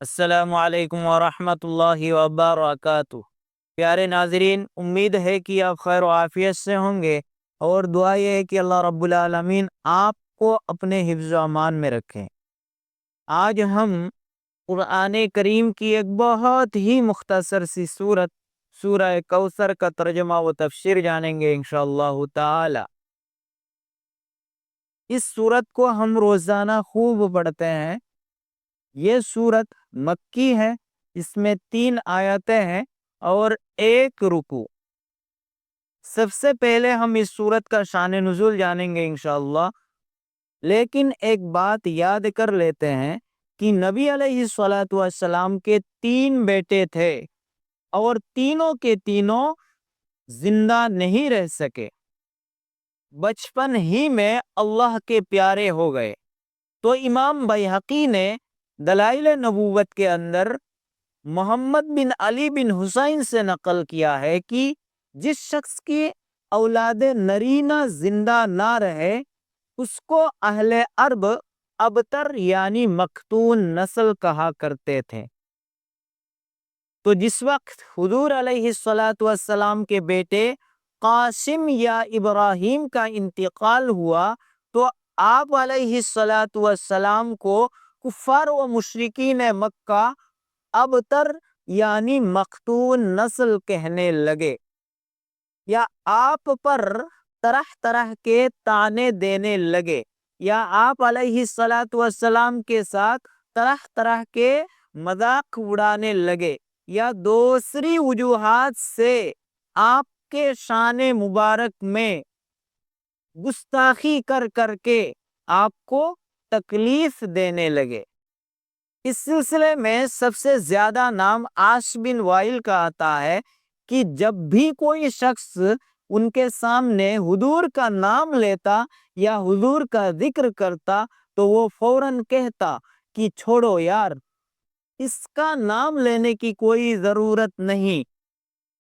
السلام علیکم ورحمۃ اللہ وبرکاتہ۔ پیارے ناظرین، امید ہے کہ آپ خیر و عافیت سے ہوں گے، اور دعا یہ ہے کہ اللہ رب العالمین آپ کو اپنے حفظ و امان میں رکھیں۔ آج ہم قرآن کریم کی ایک بہت ہی مختصر سی سورت سورہ کوثر کا ترجمہ و تفسیر جانیں گے انشاءاللہ تعالی۔ اس سورت کو ہم روزانہ خوب پڑھتے ہیں۔ یہ سورت مکی ہے، اس میں 3 آیتیں ہیں اور 1 رکوع۔ سب سے پہلے ہم اس سورت کا شان نزول جانیں گے انشاءاللہ، لیکن ایک بات یاد کر لیتے ہیں کہ نبی علیہ السلام کے 3 بیٹے تھے، اور تینوں کے تینوں زندہ نہیں رہ سکے، بچپن ہی میں اللہ کے پیارے ہو گئے۔ تو امام بیہقی نے دلائل نبوت کے اندر محمد بن علی بن حسین سے نقل کیا ہے کہ جس شخص کی اولاد نرینہ زندہ نہ رہے، اس کو اہل عرب ابتر یعنی مختون نسل کہا کرتے تھے۔ تو جس وقت حضور علیہ السلام کے بیٹے قاسم یا ابراہیم کا انتقال ہوا، تو آپ علیہ السلام کو کفار و مشرکین مکہ ابتر یعنی مختون نسل کہنے لگے، یا آپ پر طرح طرح کے طعنے دینے لگے، یا آپ علیہ السلام کے ساتھ طرح طرح کے مذاق اڑانے لگے، یا دوسری وجوہات سے آپ کے شان مبارک میں گستاخی کر کر کے آپ کو تکلیف دینے لگے۔ اس سلسلے میں سب سے زیادہ نام عاص بن وائل کا آتا ہے کہ جب بھی کوئی شخص ان کے سامنے حضور کا نام لیتا یا حضور کا ذکر کرتا، تو وہ فوراً کہتا کہ چھوڑو یار، اس کا نام لینے کی کوئی ضرورت نہیں،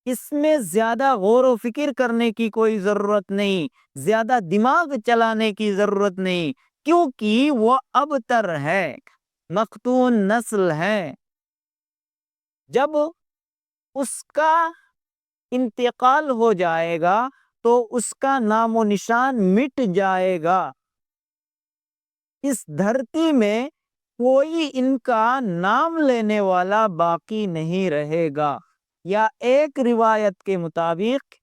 اس میں زیادہ غور و فکر کرنے کی کوئی ضرورت نہیں، زیادہ دماغ چلانے کی ضرورت نہیں، کیونکہ وہ ابتر ہے، مختون نسل ہے۔ جب اس کا انتقال ہو جائے گا تو اس کا نام و نشان مٹ جائے گا، اس دھرتی میں کوئی ان کا نام لینے والا باقی نہیں رہے گا۔ یا ایک روایت کے مطابق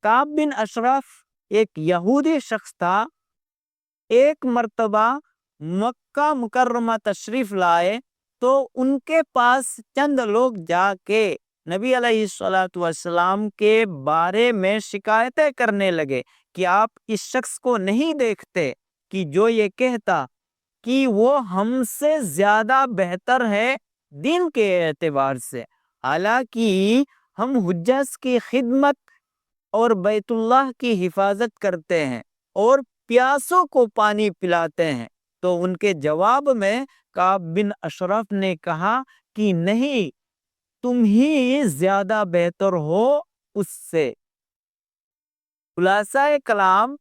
کعب بن اشرف ایک یہودی شخص تھا، ایک مرتبہ مکہ مکرمہ تشریف لائے تو ان کے پاس چند لوگ جا کے نبی علیہ السلام کے بارے میں شکایتیں کرنے لگے کہ آپ اس شخص کو نہیں دیکھتے کہ جو یہ کہتا کہ وہ ہم سے زیادہ بہتر ہے دین کے اعتبار سے، حالانکہ ہم حجاج کی خدمت اور بیت اللہ کی حفاظت کرتے ہیں اور پیاسوں کو پانی پلاتے ہیں۔ تو ان کے جواب میں کعب بن اشرف نے کہا کہ نہیں، تم ہی زیادہ بہتر ہو اس سے۔ خلاصہ کلام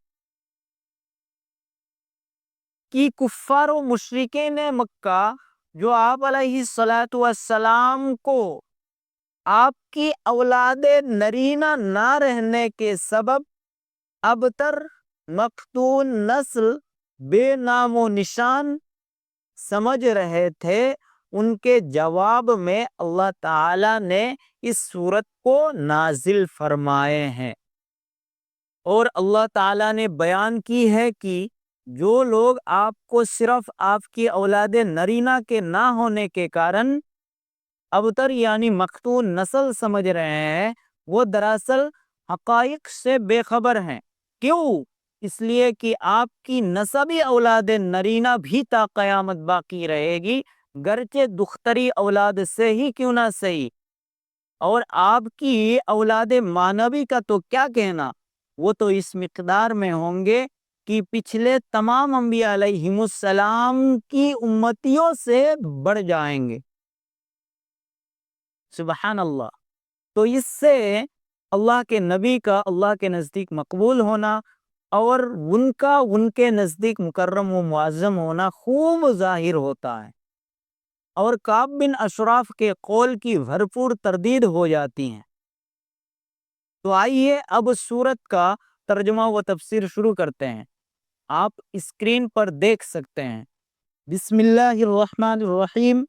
کہ کفار و مشرکین مکہ جو آپ علیہ السلام کو آپ کی اولاد نرینہ نہ رہنے کے سبب ابتر مختون نسل بے نام و نشان سمجھ رہے تھے، ان کے جواب میں اللہ تعالی نے اس سورت کو نازل فرمائے ہیں، اور اللہ تعالی نے بیان کی ہے کہ جو لوگ آپ کو صرف آپ کی اولاد نرینہ کے نہ ہونے کے کارن ابتر یعنی مختون نسل سمجھ رہے ہیں، وہ دراصل حقائق سے بے خبر ہیں۔ کیوں؟ اس لیے کہ آپ کی نسبی اولاد نرینہ بھی تا قیامت باقی رہے گی، گرچہ دختری اولاد سے ہی کیوں نہ صحیح۔ اور آپ کی اولاد مانوی کا تو کیا کہنا، وہ تو اس مقدار میں ہوں گے کہ پچھلے تمام انبیاء علیہم السلام کی امتیوں سے بڑھ جائیں گے۔ سبحان اللہ۔ تو اس سے اللہ کے نبی کا اللہ کے نزدیک مقبول ہونا اور ان کا ان کے نزدیک مکرم و معظم ہونا خوب ظاہر ہوتا ہے۔ اور کعب بن اشرف کے قول کی بھرپور تردید ہو جاتی ہیں۔ تو آئیے اب سورت کا ترجمہ و تفسیر شروع کرتے ہیں۔ آپ اسکرین پر دیکھ سکتے ہیں۔ بسم اللہ الرحمن الرحیم،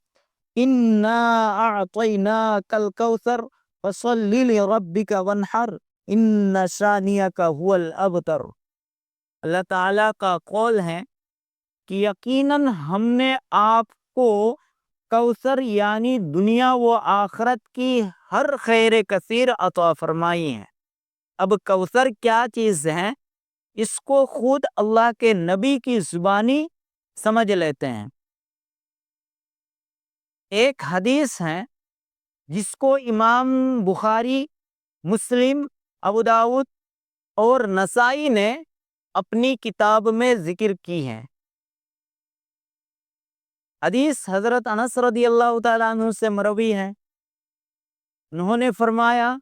انا اعطیناک الکوثر فصل لربک وانحر ان شانئک هو الابتر۔ اللہ تعالیٰ کا قول ہے کہ یقیناً ہم نے آپ کو کوثر یعنی دنیا و آخرت کی ہر خیر کثیر عطا فرمائی ہے۔ اب کوثر کیا چیز ہے اس کو خود اللہ کے نبی کی زبانی سمجھ لیتے ہیں۔ ایک حدیث ہے جس کو امام بخاری، مسلم، ابو داؤد اور نسائی نے اپنی کتاب میں ذکر کی ہے۔ حدیث حضرت انس رضی اللہ تعالیٰ عنہ سے مروی ہے۔ انہوں نے فرمایا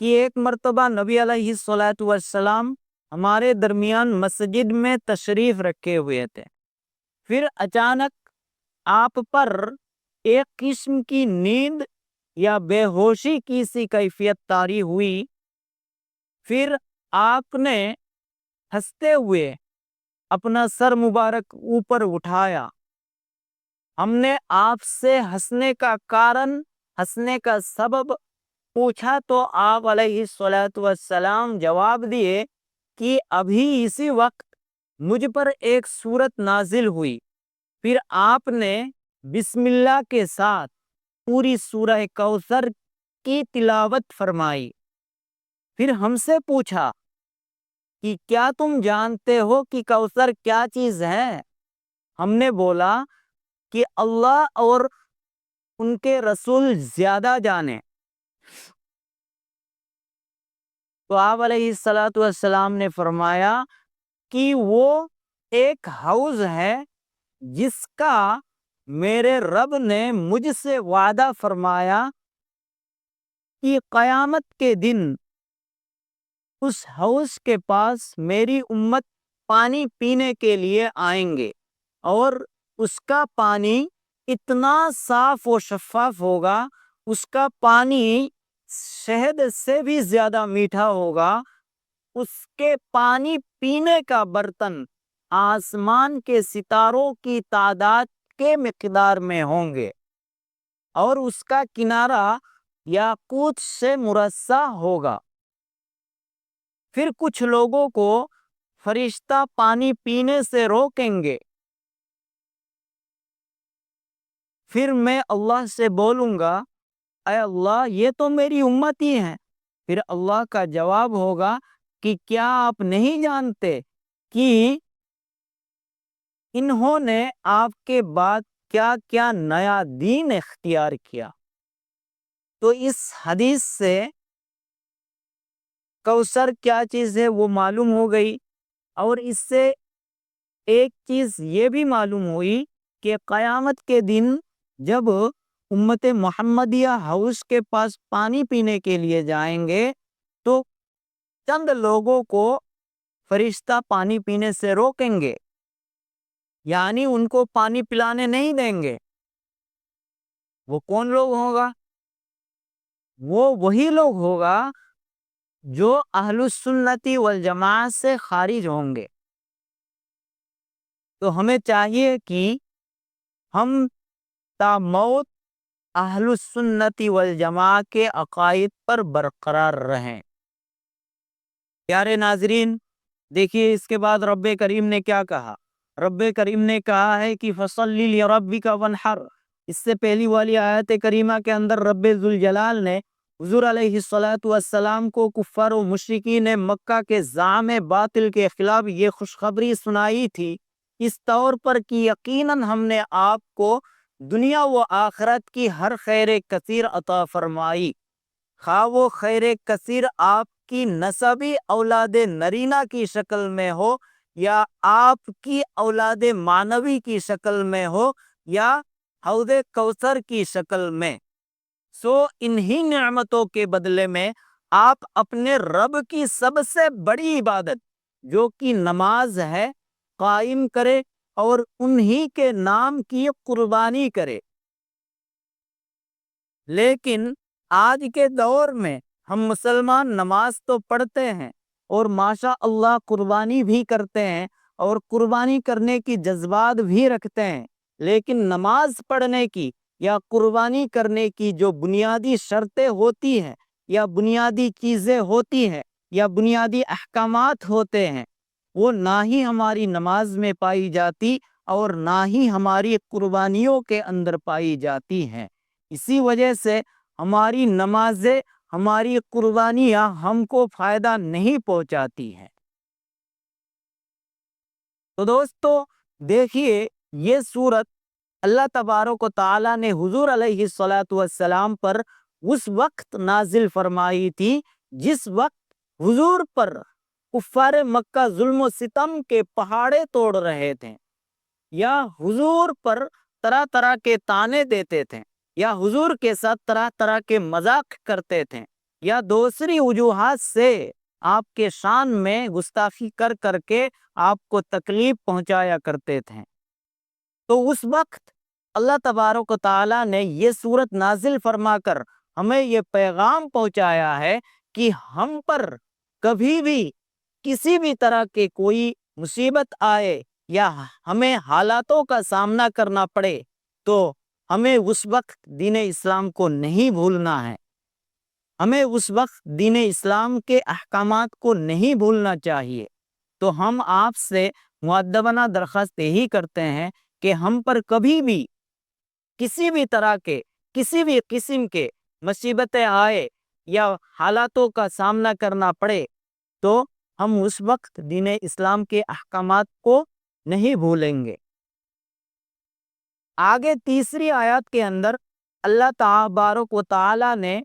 کہ ایک مرتبہ نبی علیہ الصلوۃ والسلام ہمارے درمیان مسجد میں تشریف رکھے ہوئے تھے۔ پھر اچانک آپ پر ایک قسم کی نیند یا بے ہوشی کی سی کیفیت طاری ہوئی۔ پھر آپ نے ہنستے ہوئے اپنا سر مبارک اوپر اٹھایا۔ ہم نے آپ سے ہنسنے کا کارن، ہنسنے کا سبب پوچھا تو آپ علیہ الصلوۃ والسلام جواب دیے کہ ابھی اسی وقت مجھ پر ایک سورت نازل ہوئی۔ پھر آپ نے بسم اللہ کے ساتھ پوری سورہ کوثر کی تلاوت فرمائی۔ پھر ہم سے پوچھا کہ کیا تم جانتے ہو کہ کوثر کیا چیز ہے؟ ہم نے بولا کہ اللہ اور ان کے رسول زیادہ جانے۔ تو آپ علیہ الصلوۃ والسلام نے فرمایا کہ وہ ایک حوض ہے جس کا میرے رب نے مجھ سے وعدہ فرمایا کہ قیامت کے دن اس حوض کے پاس میری امت پانی پینے کے لیے آئیں گے، اور اس کا پانی اتنا صاف و شفاف ہوگا، اس کا پانی شہد سے بھی زیادہ میٹھا ہوگا، اس کے پانی پینے کا برتن آسمان کے ستاروں کی تعداد کے مقدار میں ہوں گے، اور اس کا کنارہ یاقوت سے مرصع ہوگا۔ پھر کچھ لوگوں کو فرشتہ پانی پینے سے روکیں گے۔ پھر میں اللہ سے بولوں گا، اے اللہ یہ تو میری امت ہی ہے۔ پھر اللہ کا جواب ہوگا کہ کیا آپ نہیں جانتے کہ انہوں نے آپ کے بعد کیا کیا نیا دین اختیار کیا؟ تو اس حدیث سے کوثر کیا چیز ہے وہ معلوم ہو گئی، اور اس سے ایک چیز یہ بھی معلوم ہوئی کہ قیامت کے دن جب امت محمدیہ حوض کے پاس پانی پینے کے لیے جائیں گے تو چند لوگوں کو فرشتہ پانی پینے سے روکیں گے، یعنی ان کو پانی پلانے نہیں دیں گے۔ وہ کون لوگ ہوگا؟ وہ وہی لوگ ہوگا جو اہل السنتی والجماعت سے خارج ہوں گے۔ تو ہمیں چاہیے کہ ہم تا موت اہل السنتی والجماعت کے عقائد پر برقرار رہیں۔ پیارے ناظرین، دیکھیے اس کے بعد رب کریم نے کیا کہا۔ رب کریم نے کہا ہے کہ فَصَلِّ لِرَبِّكَ وَانْحَرْ۔ اس سے پہلی والی آیت کریمہ کے اندر رب ذوالجلال نے حضور علیہ الصلوۃ والسلام کو کفار و مشرکین مکہ کے زعم باطل کے خلاف یہ خوشخبری سنائی تھی، اس طور پر کہ یقیناً ہم نے آپ کو دنیا و آخرت کی ہر خیر کثیر عطا فرمائی، خواہ وہ خیر کثیر آپ کی نسبی اولاد نرینہ کی شکل میں ہو، یا آپ کی اولاد معنوی کی شکل میں ہو، یا حوض کوثر کی شکل میں۔ سو انہی نعمتوں کے بدلے میں آپ اپنے رب کی سب سے بڑی عبادت جو کہ نماز ہے قائم کرے، اور انہی کے نام کی قربانی کرے۔ لیکن آج کے دور میں ہم مسلمان نماز تو پڑھتے ہیں اور ماشاء اللہ قربانی بھی کرتے ہیں اور قربانی کرنے کی جذبات بھی رکھتے ہیں، لیکن نماز پڑھنے کی یا قربانی کرنے کی جو بنیادی شرطیں ہوتی ہیں یا بنیادی چیزیں ہوتی ہیں یا بنیادی احکامات ہوتے ہیں، وہ نہ ہی ہماری نماز میں پائی جاتی اور نہ ہی ہماری قربانیوں کے اندر پائی جاتی ہیں۔ اسی وجہ سے ہماری نمازیں، ہماری قربانیاں ہم کو فائدہ نہیں پہنچاتی ہیں۔ تو دوستو دیکھیے، یہ سورت اللہ تبارک و تعالیٰ نے حضور علیہ الصلاۃ والسلام پر اس وقت نازل فرمائی تھی جس وقت حضور پر کفار مکہ ظلم و ستم کے پہاڑے توڑ رہے تھے، یا حضور پر طرح طرح کے طعنے دیتے تھے، یا حضور کے ساتھ طرح طرح کے مذاق کرتے تھے، یا دوسری وجوہات سے آپ کے شان میں گستاخی کر کر کے آپ کو تکلیف پہنچایا کرتے تھے۔ تو اس وقت اللہ تبارک و تعالیٰ نے یہ سورت نازل فرما کر ہمیں یہ پیغام پہنچایا ہے کہ ہم پر کبھی بھی کسی بھی طرح کے کوئی مصیبت آئے یا ہمیں حالاتوں کا سامنا کرنا پڑے تو ہمیں اس وقت دین اسلام کو نہیں بھولنا ہے، ہمیں اس وقت دین اسلام کے احکامات کو نہیں بھولنا چاہیے۔ تو ہم آپ سے مؤدبانہ درخواست یہی کرتے ہیں کہ ہم پر کبھی بھی کسی بھی طرح کے کسی بھی قسم کے مصیبتیں آئے یا حالاتوں کا سامنا کرنا پڑے تو ہم اس وقت دین اسلام کے احکامات کو نہیں بھولیں گے۔ آگے تیسری آیات کے اندر اللہ تبارک و تعالی نے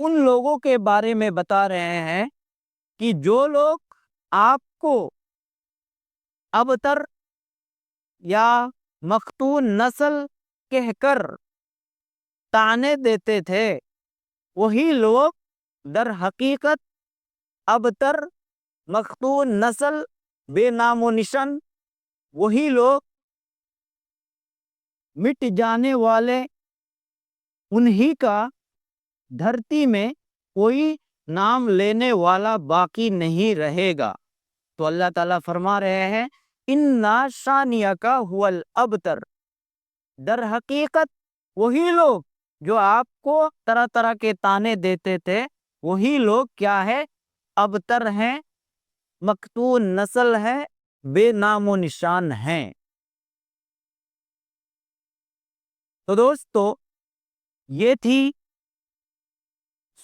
ان لوگوں کے بارے میں بتا رہے ہیں کہ جو لوگ آپ کو ابتر یا مختون نسل کہہ کر طعنے دیتے تھے، وہی لوگ در حقیقت ابتر، مختون نسل، بے نام و نشان، وہی لوگ مٹ جانے والے، انہی کا دھرتی میں کوئی نام لینے والا باقی نہیں رہے گا۔ تو اللہ تعالیٰ فرما رہے ہیں اِنَّا شَانِئَکَ هُوَ الْأَبْتَرُ، در حقیقت وہی لوگ جو آپ کو طرح طرح کے طعنے دیتے تھے، وہی لوگ کیا ہے؟ ابتر ہیں، مقتون نسل ہے، بے نام و نشان ہیں۔ تو دوستو یہ تھی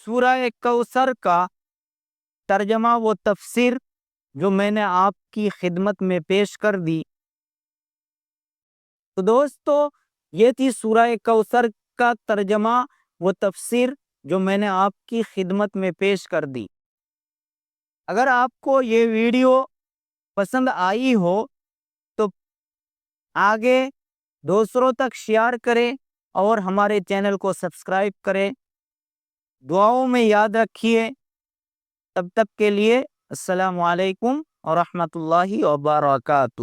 سورہ کوثر کا ترجمہ و تفسیر جو میں نے آپ کی خدمت میں پیش کر دی۔ تو دوستو یہ تھی سورہ کوثر کا ترجمہ و تفسیر جو میں نے آپ کی خدمت میں پیش کر دی۔ اگر آپ کو یہ ویڈیو پسند آئی ہو تو آگے دوسروں تک شیئر کریں اور ہمارے چینل کو سبسکرائب کریں۔ دعاؤں میں یاد رکھیے۔ تب تک کے لیے السلام علیکم ورحمۃ اللہ وبرکاتہ۔